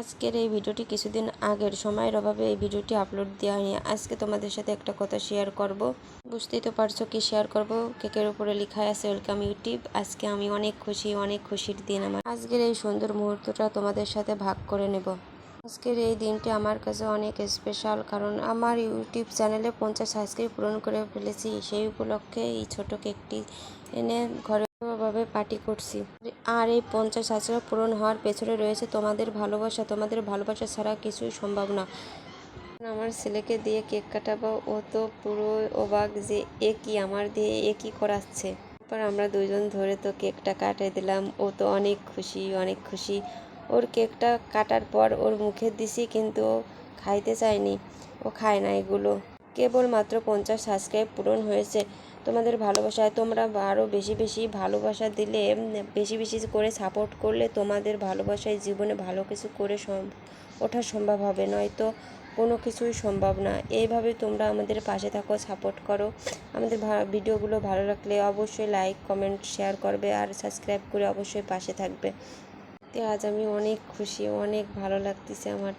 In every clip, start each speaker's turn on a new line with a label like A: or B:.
A: আজকের এই ভিডিওটি কিছুদিন আগের সময়ের অভাবে এই ভিডিওটি আপলোড দেওয়া হয়নি। আজকে তোমাদের সাথে একটা কথা শেয়ার করব। বুঝতেই তো পারছো কি শেয়ার করব। কেকের উপরে লেখা আছে ওয়েলকাম ইউটিউব। আজকে আমি অনেক খুশির দিন আমার। আজকের এই সুন্দর মুহূর্তটা তোমাদের সাথে ভাগ করে নেব। আজকের এই দিনটি আমার কাছে অনেক স্পেশাল, কারণ আমার ইউটিউব চ্যানেলে 50 সাবস্ক্রাইব পূরণ করে ফেলেছি। সেই উপলক্ষে এই ছোট কেকটি এনে ঘরোয়াভাবে পার্টি করছি। আর এই 50 সাবস্ক্রাইব পূরণ হওয়ার পেছনে রয়েছে তোমাদের ভালোবাসা। তোমাদের ভালোবাসা ছাড়া কিছুই সম্ভব না। আমার ছেলেকে দিয়ে কেক কাটাবো, ও তো পুরো অবাক যে আমার দিয়ে কি করাচ্ছে। তারপর আমরা দুজন ধরে তো কেকটা কাটিয়ে দিলাম। ও তো অনেক খুশি। ওর কেকটা কাটার পর ওর মুখে দিছি, কিন্তু ও খাইতে চায়নি, ও খায় না এগুলো। কেবলমাত্র 50 সাবস্ক্রাইব পূরণ হয়েছে তোমাদের ভালোবাসায়। তোমরা আরও বেশি ভালোবাসা দিলে, বেশি করে সাপোর্ট করলে তোমাদের ভালোবাসায় জীবনে ভালো কিছু করে ওঠা সম্ভব হবে, নয়তো কোনো কিছুই সম্ভব না। এইভাবে তোমরা আমাদের পাশে থাকো, সাপোর্ট করো। আমাদের ভিডিওগুলো ভালো লাগলে অবশ্যই লাইক কমেন্ট শেয়ার করবে, আর সাবস্ক্রাইব করে অবশ্যই পাশে থাকবে। আজ আমি অনেক খুশি, অনেক ভালো লাগতেছে আমার।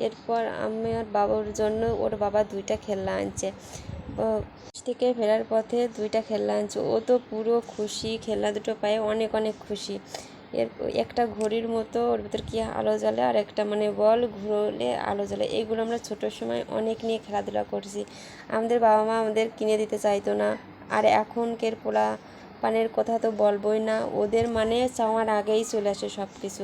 A: এরপর আমার বাবার জন্য ওর বাবা 2টা খেলনা আনছে। থেকে ফেরার পথে 2টা খেলনা আনছে। ও তো পুরো খুশি, খেলনা দুটো পায়ে অনেক খুশি। এর একটা ঘড়ির মতো, ওর ভিতর কি আলো জ্বলে, আর একটা বল ঘুরলে আলো জ্বলে। এইগুলো আমরা ছোটোর সময় অনেক নিয়ে খেলাধুলা করছি। আমাদের বাবা মা আমাদের কিনে দিতে চাইতো না। আর এখনকার পানের কথা তো বলবই না। ওদের চাওয়ার আগেই চলে আসে সব কিছু।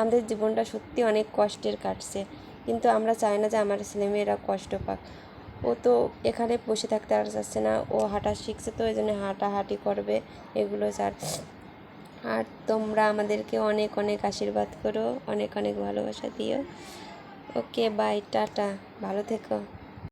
A: আমাদের জীবনটা সত্যি অনেক কষ্টের কাটছে, কিন্তু আমরা চাই না যে আমার ছেলেমেয়েরা কষ্ট পাক। ও তো এখানে বসে থাকতে আর চাচ্ছে না, ও হাঁটা শিখছে, তো এই জন্য হাঁটাহাঁটি করবে, এগুলো চার। আর তোমরা আমাদেরকে অনেক আশীর্বাদ করো, অনেক ভালোবাসা দিও। ওকে বাই, টাটা, ভালো থেকো।